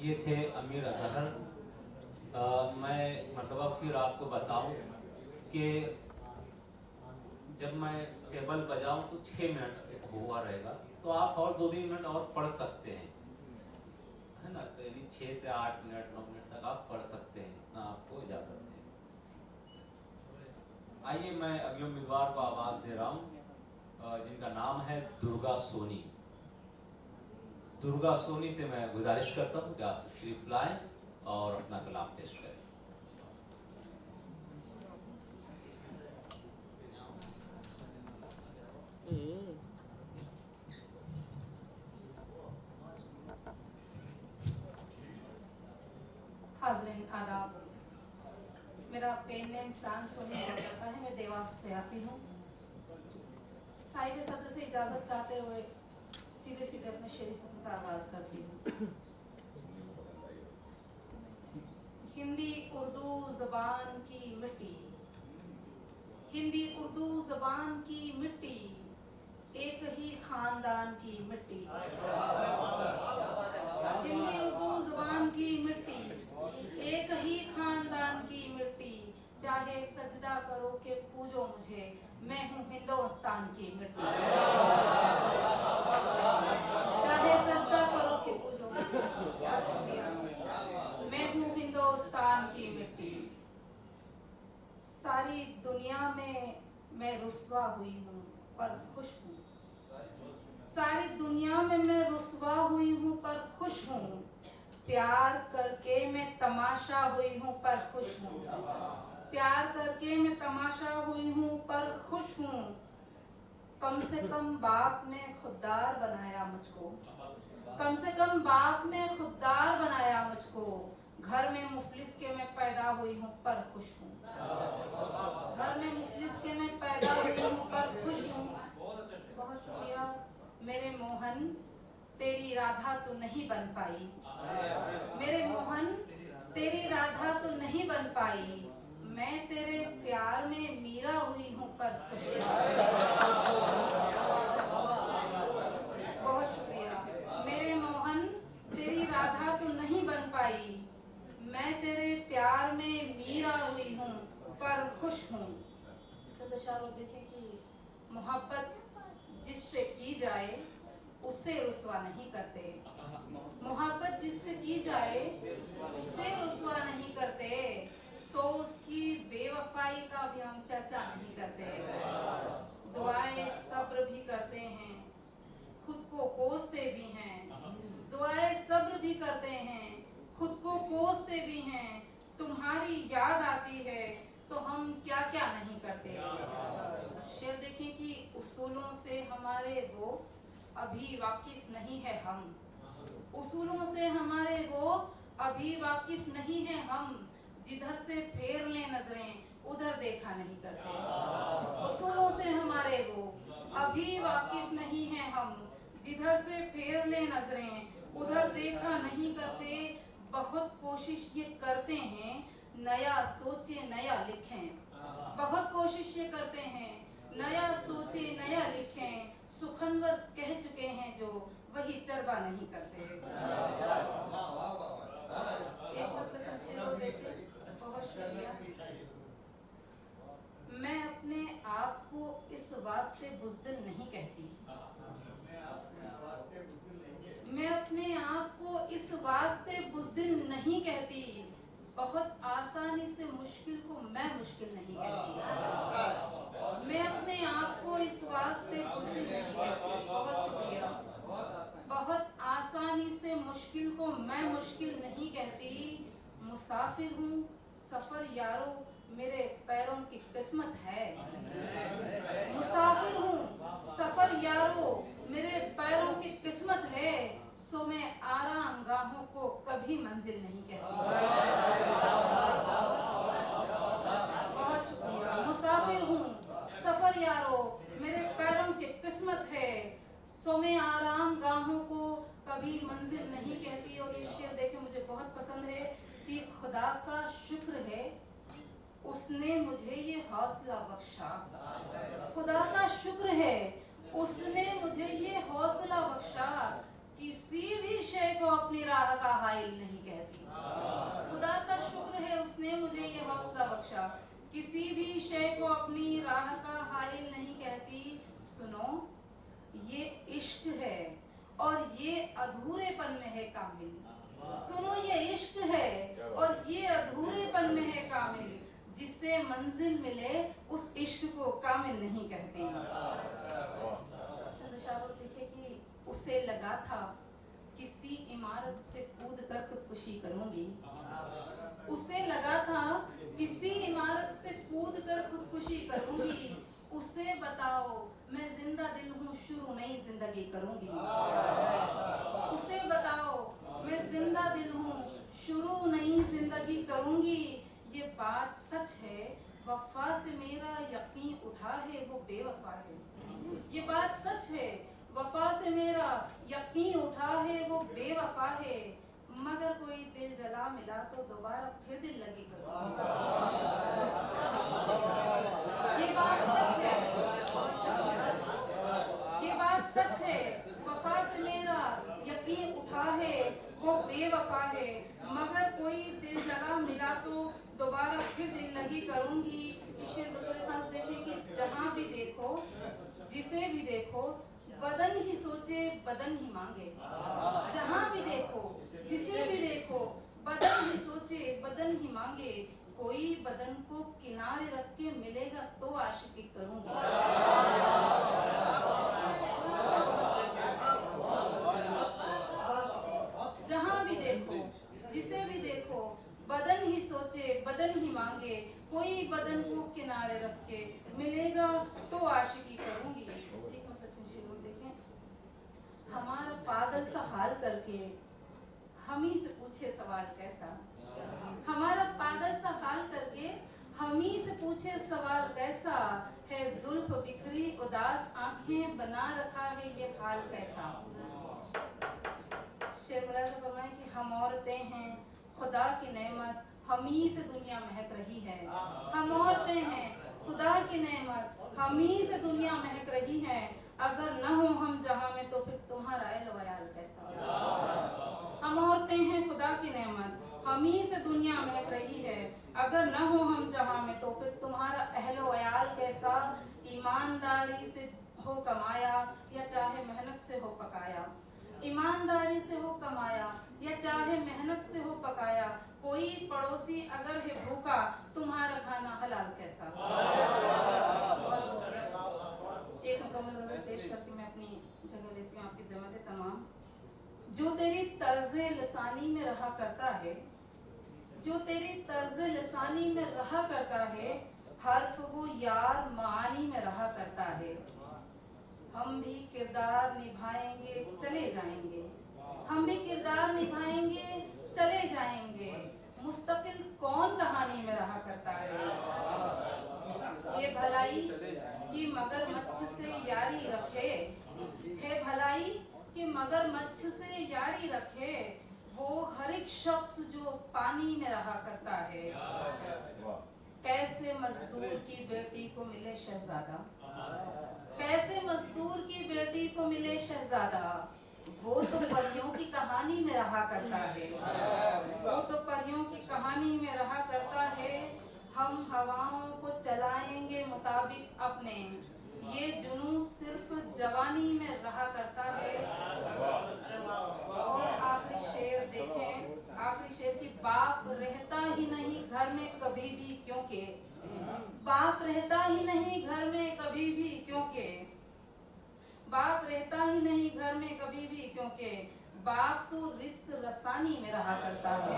ये थे अमीर अजहर। मैं मरतबा फिर आपको बताऊं कि जब मैं टेबल बजाऊं तो 6 मिनट हुआ रहेगा, तो आप और 2-3 मिनट और पढ़ सकते हैं, है ना। तो यानी 6 से 8 मिनट 9 मिनट तक आप पढ़ सकते हैं, इतना आपको इजाज़त है। आइए मैं अगले उम्मीदवार को आवाज़ दे रहा हूँ, जिनका नाम है दुर्गा सोनी। दुर्गा सोनी से मैं गुजारिश करता हूँ कि आप तशरीफ लाएं और अपना कलाम पेश करें। हाज़रीन आदाब, मेरा पेन नेम चांद सोनी हुआ करता है। मैं देवास से आती हूँ। साहिब सदर से इजाज़त चाहते हुए सीधे सीधे अपने शेरी सफ़र का आगाज़ करती हूँ। हिंदी उर्दू ज़बान की मिट्टी, हिंदी उर्दू ज़बान की मिट्टी, एक ही ख़ानदान की मिट्टी। हिंदी उर्दू ज़बान की मिट्टी, एक ही ख़ानदान की मिट्टी। चाहे सजदा करो कि पूजो मुझे, मैं हूँ हिंदुस्तान की मिट्टी। चाहे सजदा करो कि पूजो मुझे, मैं हूँ हिंदुस्तान की मिट्टी। सारी दुनिया में मैं रुस्वा हुई हूँ पर खुश हूँ। सारी दुनिया में मैं रुस्वा हुई हूँ पर खुश हूँ। प्यार करके मैं तमाशा हुई हूँ पर खुश हूँ। प्यार करके मैं तमाशा हुई हूँ पर खुश हूँ। कम से कम बाप ने खुददार बनाया मुझको, कम से कम बाप ने खुददार बनाया मुझको। घर में मुफलिस के मैं पैदा हुई हूँ पर खुश हूँ। घर में मुफलिस के मैं पैदा हुई हूँ पर खुश हूँ। बहुत शुक्रिया मेरे मोहन, तेरी राधा तो नहीं बन पाई। मेरे मोहन, तेरी राधा तो नहीं बन पाई। मैं तेरे प्यार में मीरा हुई हूँ पर खुश हूँ। बहुत शुक्रिया मेरे मोहन, तेरी राधा तो नहीं बन पाई। मैं तेरे प्यार में मीरा हुई हूँ पर खुश हूँ। चंद इशारों देखें कि मोहब्बत जिससे की जाए उससे रुस्वा नहीं करते। मोहब्बत जिससे की जाए उससे रुस्वा नहीं करते। सो उसकी बेवफाई का भी हम चर्चा नहीं करते। दुआएं सब्र भी करते हैं, खुद को कोसते भी हैं। दुआएं सब्र भी करते हैं, खुद को कोसते भी हैं। तुम्हारी याद आती है तो हम क्या क्या नहीं करते। शेर देखें कि उसूलों से हमारे वो अभी वाकिफ नहीं है हम। उसूलों से हमारे वो अभी वाकिफ नहीं है हम। जिधर से फेर ले नजरें उधर देखा नहीं करते। उसूलों से हमारे वो अभी वाकिफ नहीं है हम। जिधर से फेर ले नजरें उधर देखा नहीं करते। बहुत कोशिश ये करते हैं नया सोचे नया लिखें। बहुत कोशिश ये करते हैं नया सोचे नया लिखें। सुखनवर कह चुके हैं जो वही चरबा नहीं करते। एक बहुत शुक्रिया। मैं अपने आप को इस वास्ते बुज़दिल नहीं कहती। मैं अपने आप को इस वास्ते बुज़दिल नहीं कहती। बहुत आसानी से मुश्किल को मैं मुश्किल नहीं कहती। मैं अपने आप को इस वास्ते बुज़दिल नहीं कहती। बहुत शुक्रिया। बहुत आसानी से मुश्किल को मैं मुश्किल नहीं कहती। मुसाफिर हूँ सफर यारो मेरे पैरों की किस्मत है। मुसाफिर हूँ सफर यारो मेरे पैरों की किस्मत है। सो मैं आराम गाहों को कभी मंजिल नहीं कहती। बहुत शुक्रिया। मुसाफिर हूँ सफर यारो मेरे पैरों की किस्मत है। सो मैं आराम गाहों को कभी मंजिल नहीं कहती। और ये शेर देखे मुझे बहुत पसंद है कि खुदा का शुक्र है उसने मुझे ये हौसला बख्शा। खुदा का शुक्र है उसने मुझे ये हौसला बख्शा किसी भी शय को अपनी राह का हाइल नहीं कहती। खुदा का शुक्र है उसने मुझे ये हौसला बख्शा, किसी भी शय को अपनी राह का हाइल नहीं कहती। सुनो ये इश्क है और ये अधूरेपन में है कामिल। सुनो ये इश्क है और ये अधूरेपन में है कामिल। जिससे मंजिल मिले उस इश्क को कामिल नहीं कहते। देखे कि उसे लगा था किसी इमारत से कूद कर खुदकुशी करूंगी। उसे लगा था किसी इमारत से कूद कर खुदकुशी करूंगी। उसे बताओ मैं जिंदा दिल हूँ, शुरू नई जिंदगी करूंगी। उसे बताओ मैं जिंदा दिल हूँ, शुरू नई जिंदगी करूंगी। ये बात सच है वफा से मेरा यकीन उठा है वो बेवफा है। ये बात सच है वफा से मेरा यकीन उठा है वो बेवफा है। मगर कोई दिल जला मिला तो दोबारा फिर दिल लगी करूंगी। ये बात सच है, ये बात सच है वफा से मेरा यकीन उठा है वो बेवफा है। मगर कोई दिल जला मिला तो दोबारा फिर दिल लगी करूंगी। ईश्वर बतौर खास देखे कि जहाँ भी देखो जिसे भी देखो बदन ही सोचे बदन ही मांगे। जहाँ भी देखो जिसे भी देखो बदन ही सोचे बदन ही मांगे। कोई बदन को किनारे रख के मिलेगा तो आशिकी करूंगी। जहाँ भी देखो जिसे भी देखो बदन ही सोचे बदन ही मांगे। कोई बदन को किनारे रख के मिलेगा तो आशिकी करूंगी। देखें हमारा पागल सा हाल करके हम ही से पूछे सवाल कैसा। हमारा पागल सा हाल करके हम ही से पूछे सवाल कैसा है। जुल्फ बिखरी उदास आंखें बना रखा है ये हाल कैसा। शेर मुराद फरमाए कि हम औरतें हैं खुदा की नेमत, हम ही से दुनिया महक रही है। हम औरतें हैं खुदा की नेमत, हम ही से दुनिया महक रही है। अगर न हो हम जहां में तो फिर तुम्हारा अहल कैसा। हम औरतें हैं खुदा की नेमत, हम ही से दुनिया महक रही है। अगर न हो हम जहां में तो फिर तुम्हारा अहलो अयाल कैसा। ईमानदारी से हो कमाया या चाहे मेहनत से हो पकाया। ईमानदारी से हो कमाया या चाहे मेहनत से हो पकाया। कोई पड़ोसी अगर है भूखा तुम्हारा खाना हलाल कैसा। एक मुकम्मल गज़ल पेश करके मैं अपनी जगह लेती हूँ, आपकी ज़हमत है तमाम। जो तेरी तर्ज़े लिसानी में रहा करता है, जो तेरी तर्ज़े लिसानी में रहा करता है। हर्फ वो यार मानी में रहा करता है। हम भी किरदार निभाएंगे चले जाएंगे, हम भी किरदार निभाएंगे चले जाएंगे। मुस्तकिल कौन कहानी में रहा करता है। ये भलाई कि मगरमच्छ से यारी रखे, है भलाई कि मगरमच्छ से यारी रखे। वो हर एक शख्स जो पानी में रहा करता है। कैसे मजदूर की बेटी को मिले शहजादा, कैसे मजदूर की बेटी को मिले शहजादा। वो तो परियों की कहानी में रहा करता है, वो तो परियों की कहानी में रहा करता है। हम हवाओं को चलाएंगे मुताबिक अपने, ये जुनून सिर्फ जवानी में रहा करता है। और आखिरी शेर देखें, आखिरी शेर की बाप रहता ही नहीं घर में कभी भी क्योंकि, बाप रहता ही नहीं घर में कभी भी क्योंकि, बाप रहता ही नहीं घर में कभी भी क्योंकि। बाप तो रिस्क रसानी में रहा करता है।